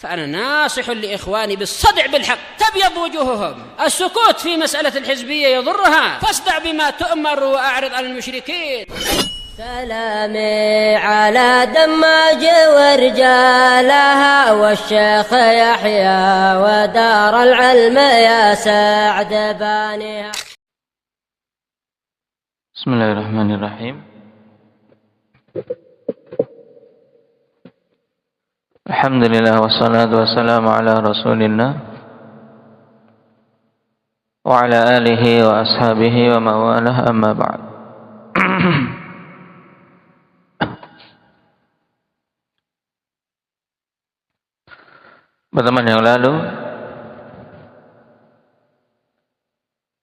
فأنا ناصح لإخواني بالصدع بالحق تبيض وجوههم. السكوت في مسألة الحزبية يضرها، فاصدع بما تؤمر وأعرض عن المشركين. سلامي على دماج ورجالها والشيخ يحيى ودار العلم يا سعد بانيها. بسم الله الرحمن الرحيم. Alhamdulillah wassalatu wassalamu ala rasulillah wa ala alihi wa ashabihi wa mawalah, amma ba'd. Pertemuan yang lalu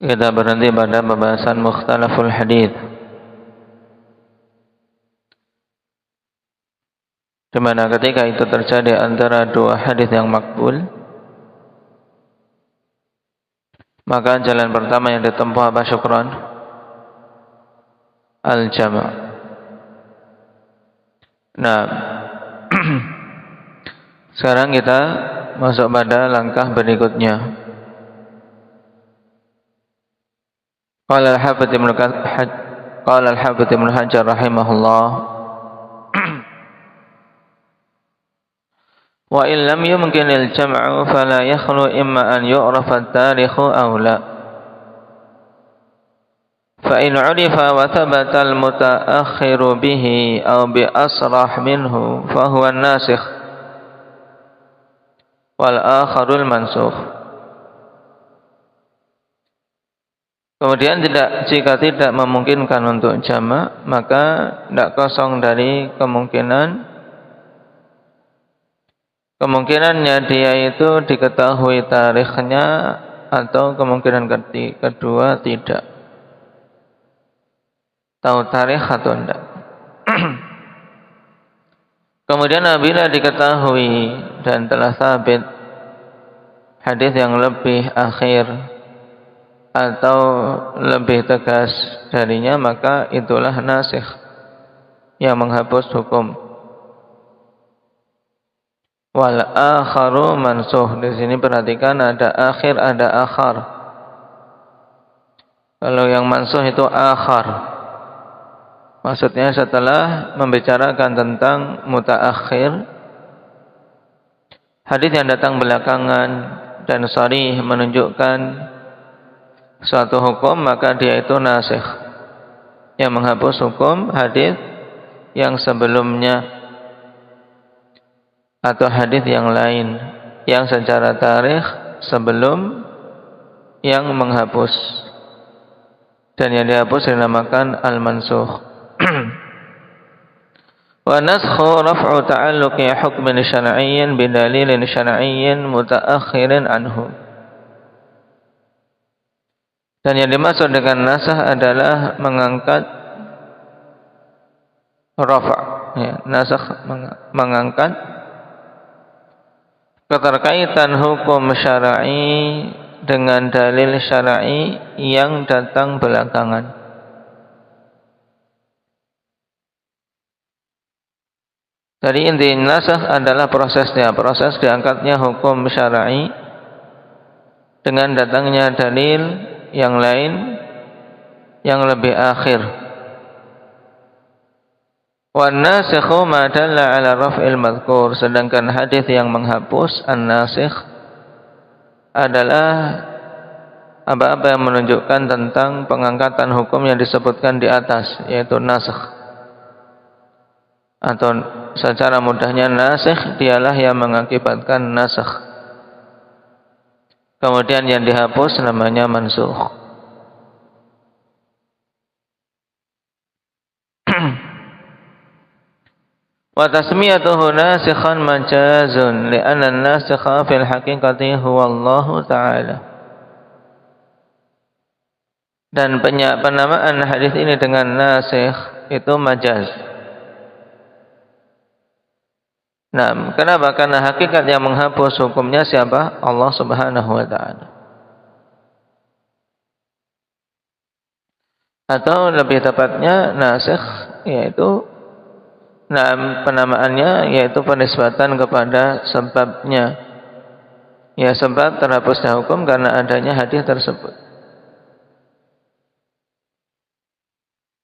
kita berhenti pada pembahasan mukhtalaful hadits, di mana ketika itu terjadi antara dua hadis yang makbul, maka jalan pertama yang ditempuh apa syukran? Al-jama'. Nah, sekarang kita masuk pada langkah berikutnya. Qala al-Hafidz Ibnu Hajar rahimahullah, wa in lam yumkin al-jam'u fala yakhlu imma an yu'rafa at-tarikhu aw la. Fa in 'urifa wa thabata al-muta'akhiru bihi aw bi asrah minhu fa huwa an-nasikh wal akharul mansukh. Kemudian jika tidak memungkinkan untuk jama', maka tidak kosong dari kemungkinannya dia itu diketahui tarikhnya, atau kemungkinan kedua tidak tahu tarikh atau tidak. Kemudian apabila diketahui dan telah sabit hadis yang lebih akhir atau lebih tegas darinya, maka itulah nasikh yang menghapus hukum. Wal akharu mansukh. Di sini perhatikan ada akhir, ada akhar. Kalau yang mansukh itu akhar, maksudnya setelah membicarakan tentang mutaakhir, hadis yang datang belakangan dan sharih menunjukkan suatu hukum, maka dia itu nasikh yang menghapus hukum hadis yang sebelumnya atau hadis yang lain yang secara tarikh sebelum yang menghapus, dan yang dihapus dinamakan al-mansukh. Wa naskhu raf'u ta'alluqi hukmin syar'iyyin bidalilin syar'iyyin mutaakhirin anhu. Dan yang dimaksud dengan nasakh adalah mengangkat rafa', ya, nasakh mengangkat keterkaitan hukum syar'i dengan dalil syar'i yang datang belakangan. Jadi inti nasakh adalah proses diangkatnya hukum syar'i dengan datangnya dalil yang lain yang lebih akhir. Wan nasikhu ma dalla ala raf'il madhkur. Sedangkan hadis yang menghapus an-nasikh adalah apa-apa yang menunjukkan tentang pengangkatan hukum yang disebutkan di atas, yaitu nasikh. Atau secara mudahnya, nasikh dialah yang mengakibatkan nasikh. Kemudian yang dihapus namanya mansukh. Wa tasmiyatuhu nasikhan majazun li'anna an-nasikha fil haqiqati huwa Allah Ta'ala. Dan penamaan hadis ini dengan nasikh itu majaz. Nah, kenapa? Karena hakikat yang menghapus hukumnya siapa? Allah Subhanahu wa Ta'ala. Atau lebih tepatnya nasikh, yaitu Nah, penamaannya yaitu penisbatan kepada sebabnya. Ya, sebab terhapusnya hukum karena adanya hadis tersebut.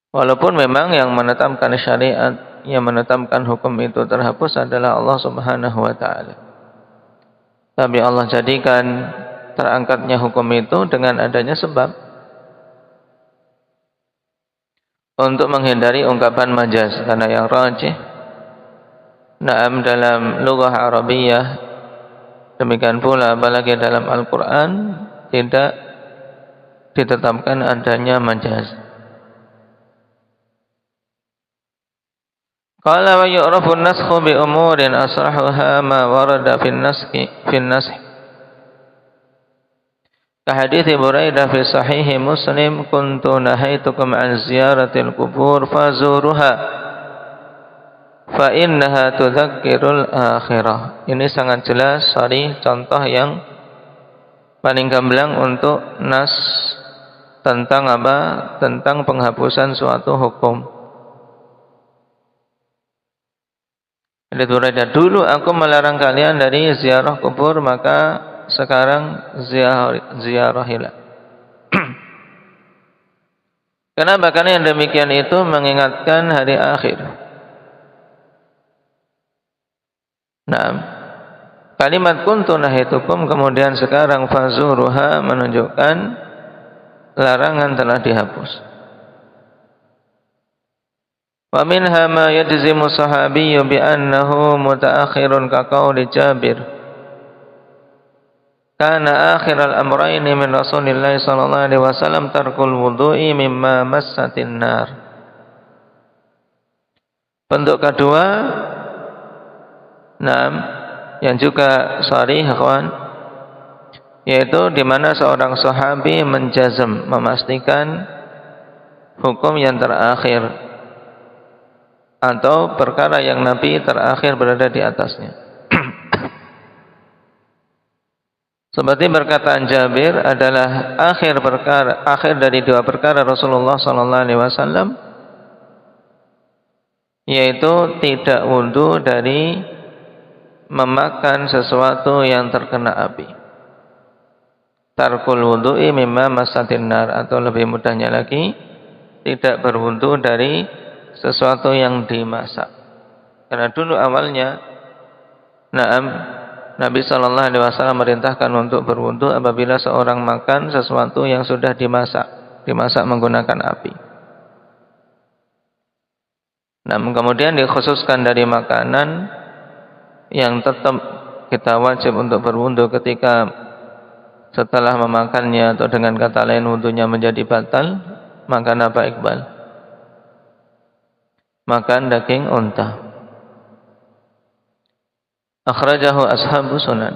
Walaupun memang yang menetapkan syariat, yang menetapkan hukum itu terhapus adalah Allah Subhanahu wa taala. Tapi Allah jadikan terangkatnya hukum itu dengan adanya sebab untuk menghindari ungkapan majaz, karena yang rajih na'am dalam lughah Arabiyah, demikian pula apalagi dalam Al-Qur'an tidak ditetapkan adanya majaz. Qala wa yu'rafu an-naskhu bi umurin asrahuha ma warada fi an-naskh ka hadits Buraidah fi sahih Muslim kuntu nahaitukum an ziyaratil qubur fazuruha fa innaha tudzakkirul akhirah. Ini sangat jelas sharih contoh yang paling gamblang untuk nas tentang apa? Tentang penghapusan suatu hukum. Hadits Buraidah, dulu aku melarang kalian dari ziarah kubur, maka sekarang ziarahilah. Kenapa? Karena yang demikian itu mengingatkan hari akhir. Nah, kalimat kuntu nahitukum kemudian sekarang fazuruha menunjukkan larangan telah dihapus. Wa minha ma yajzimu sahabiyyu bi annahu mutaakhirun ka qauli Jabir kana akhiral amrayni min Rasulillah sallallahu alaihi wasallam tarkul wudu'i mimma massatin nar. Bentuk kedua, yang juga sharih ikhwan, yaitu di mana seorang sahabi menjazm, memastikan hukum yang terakhir atau perkara yang Nabi terakhir berada di atasnya. Seperti perkataan Jabir adalah akhir dari dua perkara Rasulullah sallallahu alaihi wasallam, yaitu tidak wudu dari memakan sesuatu yang terkena api. Tarkul wudu'i mimma massatin nar, atau lebih mudahnya lagi, tidak berwudu dari sesuatu yang dimasak. Karena dulu awalnya Nabi sallallahu alaihi wasallam merintahkan untuk berwudu apabila seorang makan sesuatu yang sudah dimasak menggunakan api. Namun kemudian dikhususkan dari makanan yang tetap kita wajib untuk berwudu ketika setelah memakannya, atau dengan kata lain wudunya menjadi batal. Makan apa Iqbal? Makan daging unta. Akhrajahu ashabu sunan.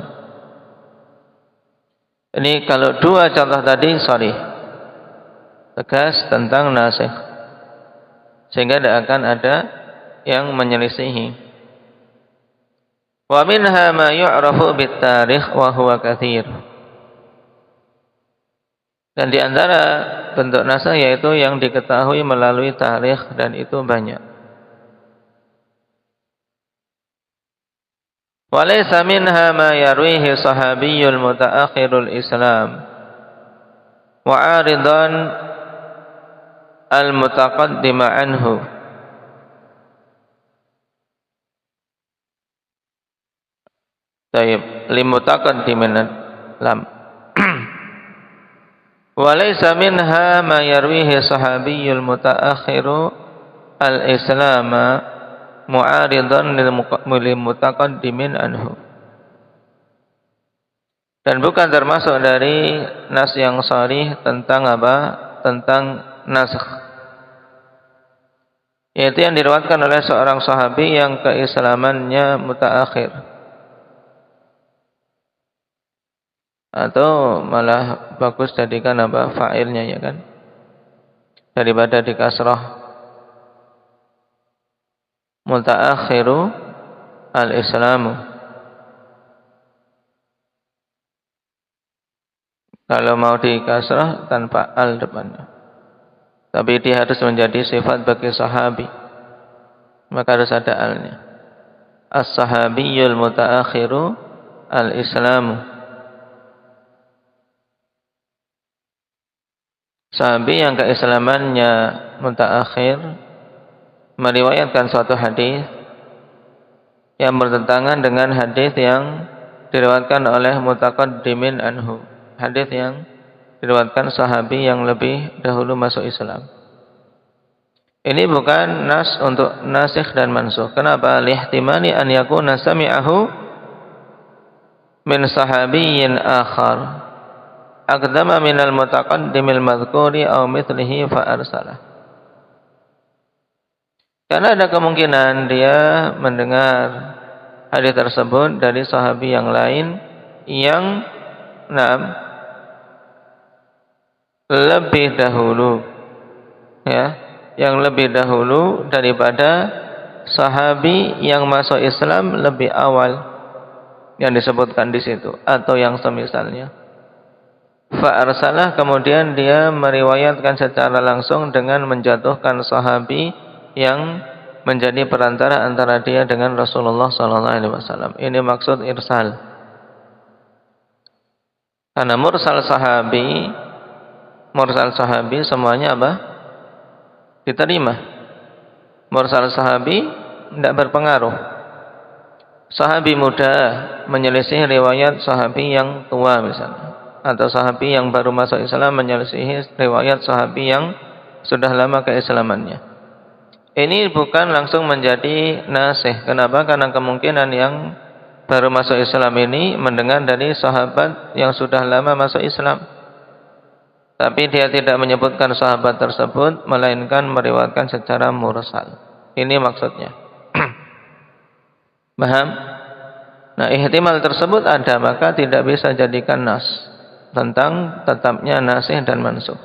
Ini kalau dua contoh tadi sharih, tegas tentang nasikh, sehingga tidak akan ada yang menyelisihi. Wa minha ma yu'rafu bit-tarikh wa huwa katsir. Dan di antara bentuk nasikh yaitu yang diketahui melalui tarikh, dan itu banyak. Walaysa minha ma yarwihi sahabiyyul mutaakhirul Islam mu'aridan al-mutaqaddima anhu. Tayyib, limutaqaddimin lam. Walaysa minha ma yarwihi sahabiyyul mutaakhiru al-Islama mu'aridan lil mutaqaddimin anhu. Dan bukan termasuk dari nas yang sharih tentang apa? Tentang naskh, yaitu yang diriwayatkan oleh seorang sahabi yang keislamannya mutaakhir, atau malah bagus jadikan apa? Fa'ilnya, ya kan, daripada di kasrah. Mutaakhiru al-Islamu. Kalau mau di kasrah tanpa al depannya, tapi dia harus menjadi sifat bagi sahabi. maka harus ada alnya. As-sahabiyul mutaakhiru al-islamu. Sahabi yang keislamannya mutaakhir meriwayatkan suatu hadis yang bertentangan dengan hadis yang diriwayatkan oleh mutaqaddimin anhu, hadis yang diriwayatkan sahabi yang lebih dahulu masuk Islam. Ini bukan nas untuk nasikh dan mansukh. Kenapa? Lihtimali an yakuna sami'ahu min sahabiyyin akhar aqdama minal mutaqaddimil madhkuri aw mithlihi fa arsalah. Karena ada kemungkinan dia mendengar hadis tersebut dari sahabi yang lain yang lebih dahulu, ya, yang lebih dahulu daripada sahabi yang masuk Islam lebih awal yang disebutkan di situ atau yang semisalnya. Fa arsalah, kemudian dia meriwayatkan secara langsung dengan menjatuhkan sahabi yang menjadi perantara antara dia dengan Rasulullah SAW. Ini maksud irsal. Karena mursal sahabi semuanya apa? Diterima. Mursal sahabi tidak berpengaruh. Sahabi muda menyelisih riwayat sahabi yang tua misalnya, atau sahabi yang baru masuk Islam menyelisihi riwayat sahabi yang sudah lama keislamannya. Ini bukan langsung menjadi nasikh. Kenapa? Karena kemungkinan yang baru masuk Islam ini mendengar dari sahabat yang sudah lama masuk Islam, tapi dia tidak menyebutkan sahabat tersebut, melainkan meriwayatkan secara mursal. Ini maksudnya. Paham? Nah, ihtimal tersebut ada, maka tidak bisa jadikan nas tentang tetapnya nasikh dan mansukh.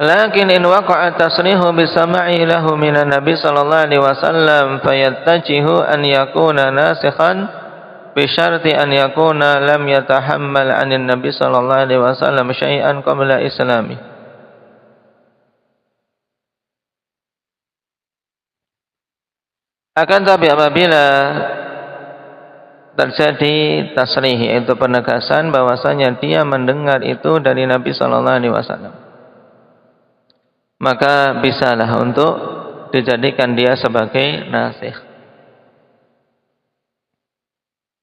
Lakin in waqa'a tasrihu bisama'i lahu minan nabi sallallahu alaihi wasallam fayattajihu an yakuna nasikhan bi syarti an yakuna lam yatahammal 'anil nabi sallallahu alaihi wasallam syai'an qabla islami. Akan tapi apabila terjadi tasrih, yaitu penegasan bahwasanya dia mendengar itu dari Nabi sallallahu alaihi wasallam, maka bisalah untuk dijadikan dia sebagai nasikh.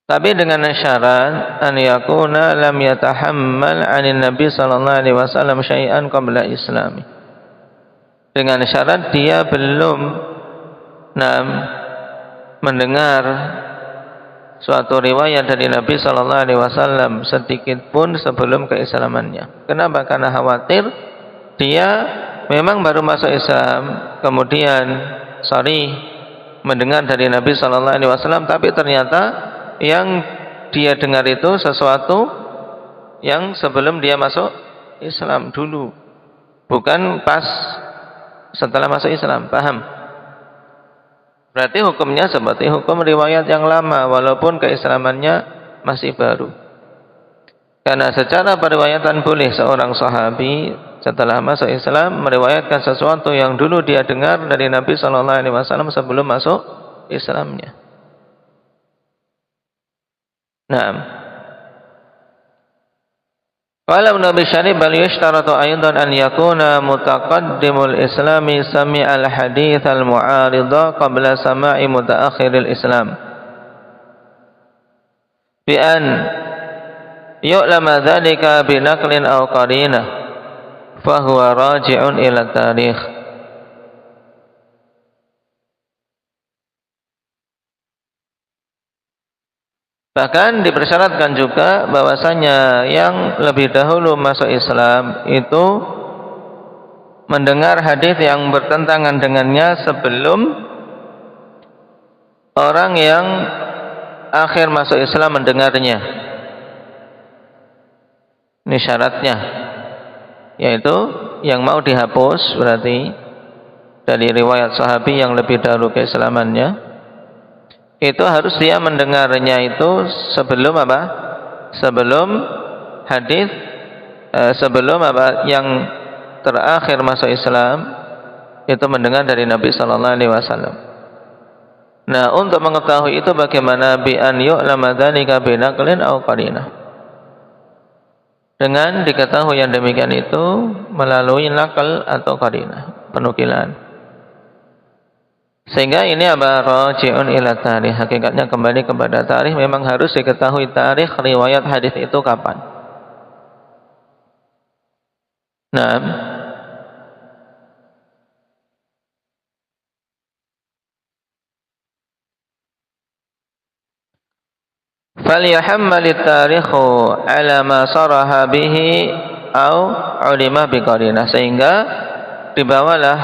Tapi dengan syarat an yakuna lam yatahammal 'anil nabi sallallahu alaihi wasallam syai'an qabla islami. Dengan syarat dia belum mendengar suatu riwayat dari Nabi sallallahu alaihi wasallam sedikit pun sebelum keislamannya. Kenapa? Karena khawatir dia memang baru masuk Islam, kemudian mendengar dari Nabi sallallahu alaihi wasallam, tapi ternyata yang dia dengar itu sesuatu yang sebelum dia masuk Islam dulu, bukan pas setelah masuk Islam. Paham? Berarti hukumnya seperti hukum riwayat yang lama walaupun keislamannya masih baru. Karena secara periwayatan boleh seorang sahabi setelah masuk Islam meriwayatkan sesuatu yang dulu dia dengar dari Nabi sallallahu alaihi wasallam sebelum masuk Islamnya. Naam. Walau Nabi syarif bal yushtaratu aidan an yakuna mutaqaddimul islami sami'al hadits al mu'arida qabla sama'i mutaakhiril islam bi an yu'lama dzalika bi naqlin aw qarinah fa huwa raji'un ila tarikh. Bahkan dipersyaratkan juga bahwasanya yang lebih dahulu masuk Islam itu mendengar hadis yang bertentangan dengannya sebelum orang yang akhir masuk Islam mendengarnya. Ini syaratnya, yaitu yang mau dihapus berarti dari riwayat sahabi yang lebih dahulu keislamannya, itu harus dia mendengarnya itu sebelum apa? Sebelum hadis sebelum apa yang terakhir masuk Islam itu mendengar dari Nabi sallallahu alaihi wasallam. Nah, untuk mengetahui itu bagaimana bi an yu'lama dzalika bi naqlin aw qarinah. Dengan diketahui yang demikian itu melalui nakal atau qarinah, penukilan. Sehingga ini apa? Raji'un ila tarikh. Hakikatnya kembali kepada tarikh. Memang harus diketahui tarikh riwayat hadis itu kapan. Nah, falyahammal at-tarikhu ala ma saraha bihi au ulima biqarinah, sehingga dibawalah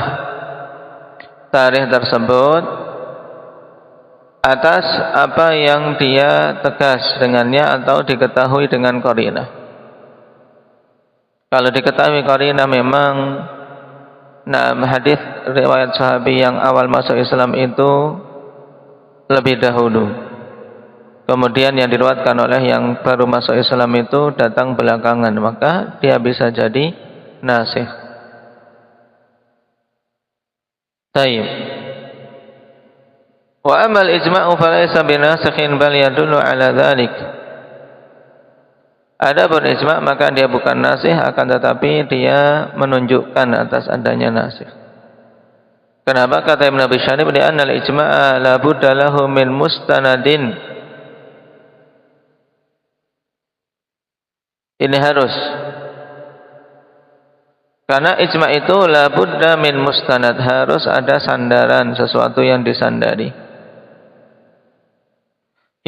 tarikh tersebut atas apa yang dia tegas dengannya atau diketahui dengan qarinah. Kalau diketahui qarinah memang hadis riwayat sahabi yang awal masuk Islam itu lebih dahulu. Kemudian yang diriwayatkan oleh yang baru masuk Islam itu datang belakangan, maka dia bisa jadi nasikh. Tayyib. Wa amal ijma'u falaysa binasikhin bal yadullu ala dzalik. Adapun ijma' maka dia bukan nasikh, akan tetapi dia menunjukkan atas adanya nasikh. Kenapa? Kata Ibn Abi Syarib, li'anna al-ijma'a la budda lahu min mustanadin. Ini harus, karena ijma' itu la budda min mustanad, harus ada sandaran, sesuatu yang disandari.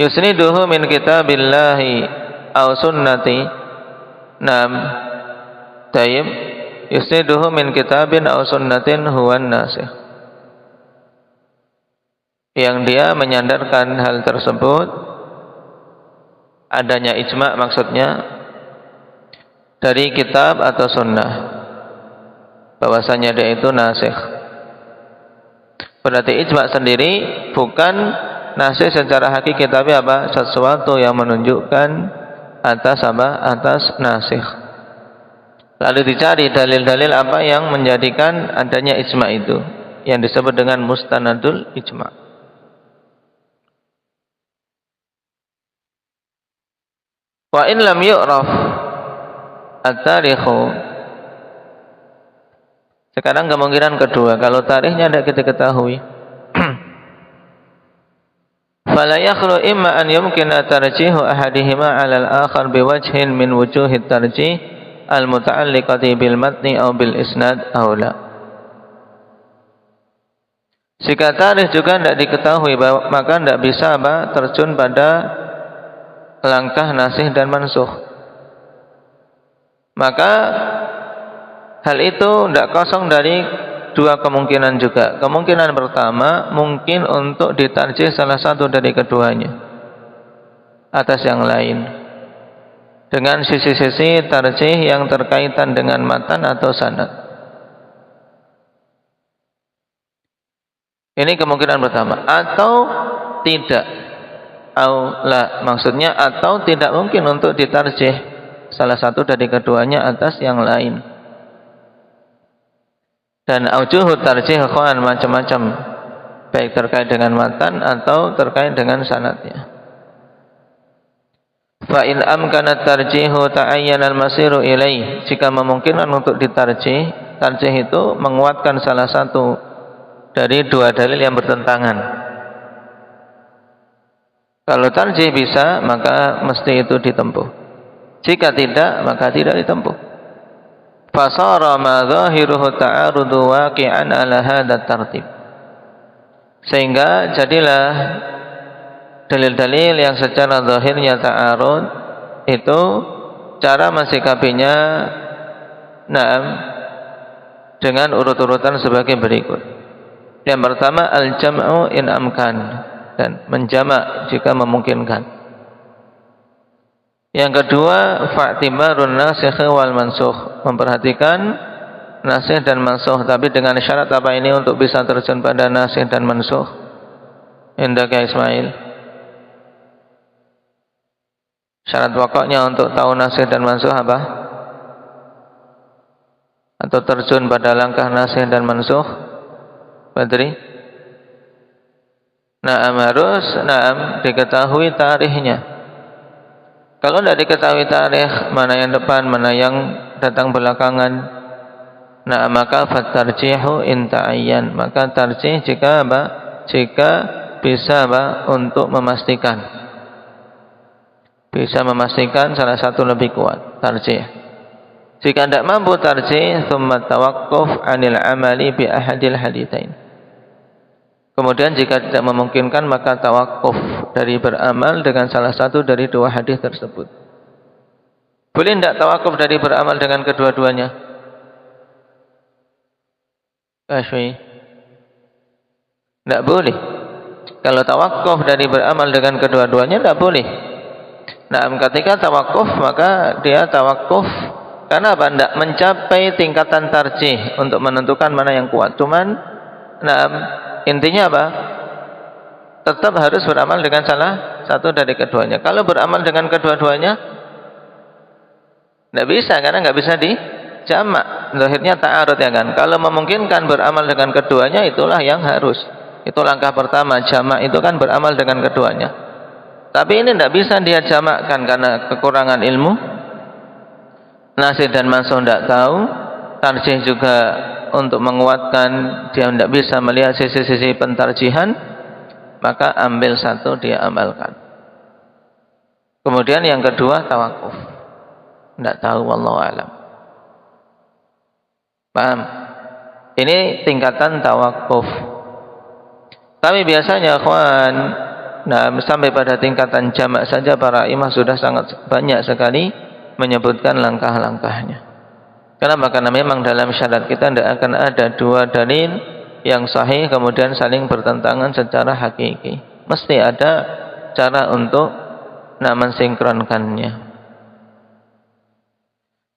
Yusniduhu min kitabillahi aw sunnati. Naam. Tayyib. Yusniduhu min kitabin aw sunnatin huwan nasikh. Yang dia menyandarkan hal tersebut, adanya ijma' maksudnya dari kitab atau sunnah, bahwasanya dia itu nasikh. Berarti ijma' sendiri bukan nasikh secara hakiki, tapi apa? Sesuatu yang menunjukkan atas apa? Atas nasikh. Lalu dicari dalil-dalil apa yang menjadikan adanya ijma' itu, yang disebut dengan mustanadul ijma'. Wa in lam yu'raf at-tarikhu. Sekarang kemungkinan kedua, kalau tarikhnya tidak kita ketahui, fala yakhlu imma an yumkina tarjihu ahadihima 'ala al-akhar biwajhin min wujuhit tarjih al-muta'alliqati bil matni aw bil isnad aw la. Jika tarikh juga tidak diketahui, maka tidak bisa terjun pada langkah nasikh dan mansukh. Maka hal itu tidak kosong dari dua kemungkinan juga. Kemungkinan pertama, mungkin untuk ditarjih salah satu dari keduanya atas yang lain, dengan sisi-sisi tarjih yang terkaitan dengan matan atau sanad. Ini kemungkinan pertama. Atau tidak, maksudnya atau tidak mungkin untuk ditarjih salah satu dari keduanya atas yang lain. Dan aujuhut tarjih ikhwan macam-macam, baik terkait dengan matan atau terkait dengan sanadnya. Fa in amkana tarjihu ta'ayyana al-masiru ilaih. Jika memungkinkan untuk ditarjih, tarjih itu menguatkan salah satu dari dua dalil yang bertentangan. Kalau tarjih bisa, maka mesti itu ditempuh. Jika tidak, maka tidak ditempuh. Fasara ma zahiruhu ta'arudu waqi'an ala hadha tartib. Sehingga jadilah dalil-dalil yang secara zahirnya ta'arud itu cara mensikapinya dengan urut-urutan sebagai berikut. Yang pertama, al-jam'u in amkan, dan menjamak jika memungkinkan. Yang kedua, fa'tibarun nasikh wal mansukh, memperhatikan nasikh dan mansukh, tapi dengan syarat apa ini untuk bisa terjun pada nasikh dan mansukh? Indaka Ismail. Syarat pokoknya untuk tahu nasikh dan mansukh apa? Atau terjun pada langkah nasikh dan mansukh? Badri? Naam, harus diketahui tarikhnya. Kalau tidak diketahui tarikh, mana yang depan, mana yang datang belakangan, maka fatarjihu in ta'ayyan, maka tarjih jika jika bisa untuk memastikan, salah satu lebih kuat, tarjih. Jika tidak mampu tarjih, thumma tawaqquf 'anil 'amali bi ahadil haditsain. Kemudian jika tidak memungkinkan, maka tawakuf dari beramal dengan salah satu dari dua hadis tersebut. Boleh tidak tawakuf dari beramal dengan kedua-duanya? Tidak boleh. Kalau tawakuf dari beramal dengan kedua-duanya, tidak boleh. Nah, ketika tawakuf, maka dia tawakuf karena apa? Tidak mencapai tingkatan tarjih untuk menentukan mana yang kuat. Cuman, intinya apa? Tetap harus beramal dengan salah satu dari keduanya. Kalau beramal dengan kedua-duanya, tidak bisa, karena nggak bisa dijamak. Zahirnya ta'arud, ya kan? Kalau memungkinkan beramal dengan keduanya, itulah yang harus. Itu langkah pertama, jamak itu kan beramal dengan keduanya. Tapi ini tidak bisa dia jamakkan karena kekurangan ilmu. Nasih dan mansuh tidak tahu. Tarjih juga untuk menguatkan, dia tidak bisa melihat sisi-sisi pentarjihan, maka ambil satu dia amalkan. Kemudian yang kedua tawakuf, tidak tahu, wallahu alam. Paham? Ini tingkatan tawakuf. Tapi biasanya ikhwan, sampai pada tingkatan jamak saja para imam sudah sangat banyak sekali menyebutkan langkah-langkahnya. Kenapa? Karena memang dalam syarat kita tidak akan ada dua dalil yang sahih kemudian saling bertentangan secara hakiki. Mesti ada cara untuk mensinkronkannya.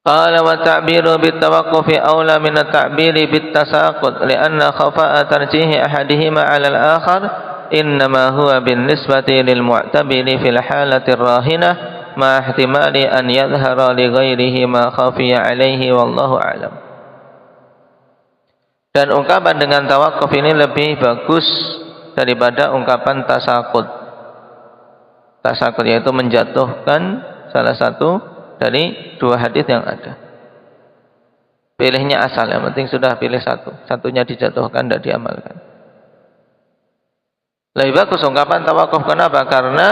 Qala wa ta'biru bit-tawaqqufi aula min at-ta'biri bit-tasaqut li'anna khafa'a tarjihi ahadihima 'ala al-akhar innama huwa bin-nisbati lil-mu'tabiri fil halati ar-rahinah ma ihtimali an yadhhara li ghairihi ma khafiya alaihi wallahu a'lam. Dan ungkapan dengan tawakuf ini lebih bagus daripada ungkapan tasakut. Tasakut yaitu menjatuhkan salah satu dari dua hadis yang ada. Pilihnya asal, yang penting sudah pilih satu, satunya dijatuhkan, tidak diamalkan. Lebih bagus ungkapan tawakuf. Kenapa? Karena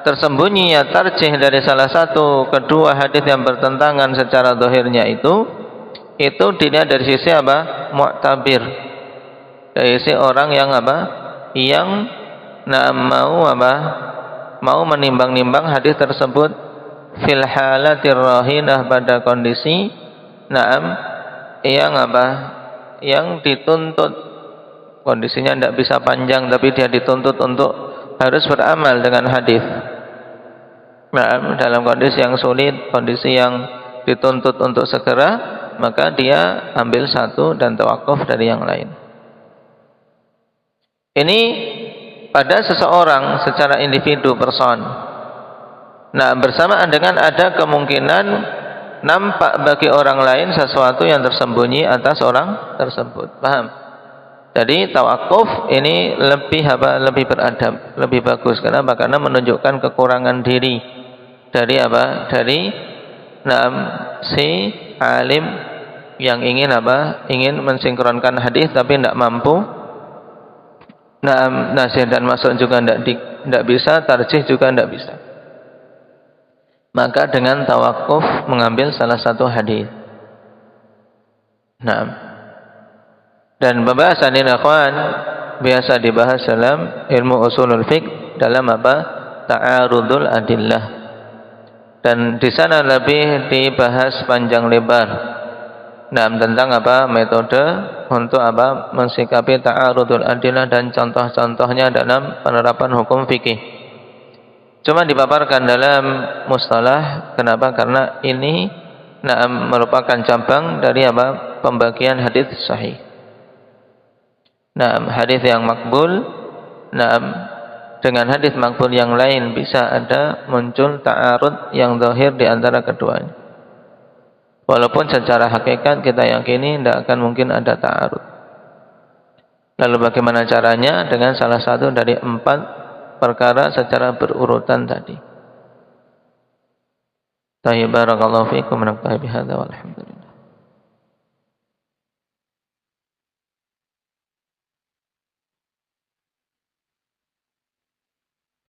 tersembunyinya tarjih dari salah satu kedua hadis yang bertentangan secara zahirnya itu dilihat dari sisi apa? Mu'tabir. Dari sisi orang yang apa? Yang mau menimbang-nimbang hadis tersebut fil halatir rahinah, pada kondisi yang apa? Yang dituntut, kondisinya tidak bisa panjang tapi dia dituntut untuk harus beramal dengan hadis. Dalam kondisi yang sulit, kondisi yang dituntut untuk segera, maka dia ambil satu dan tawakuf dari yang lain. Ini pada seseorang secara individu, person. Bersamaan dengan ada kemungkinan nampak bagi orang lain sesuatu yang tersembunyi atas orang tersebut. Paham? Jadi tawakuf ini lebih beradab, lebih bagus. Kenapa? Karena menunjukkan kekurangan diri dari apa? Dari si alim yang ingin ingin mensinkronkan hadis tapi tidak mampu. Nasih dan masuk juga tidak bisa, tarjih juga tidak bisa. Maka dengan tawakuf mengambil salah satu hadis. Dan pembahasan ini akhwan biasa dibahas dalam ilmu usulul fiqh dalam ta'arudul adillah. Dan di sana lebih dibahas panjang lebar tentang metode untuk mensikapi ta'arudul adillah dan contoh-contohnya dalam penerapan hukum fikih. Cuma dipaparkan dalam mustalah. Kenapa? Karena ini merupakan cabang dari pembagian hadis sahih. Hadis yang makbul dengan hadis makbul yang lain bisa ada muncul ta'arud yang zahir di antara keduanya. Walaupun secara hakikat kita yakini tidak akan mungkin ada ta'arud. Lalu bagaimana caranya? Dengan salah satu dari 4 perkara secara berurutan tadi. Tayyib, barakallahu fiikum, naktafi bihadza walhamdulillah.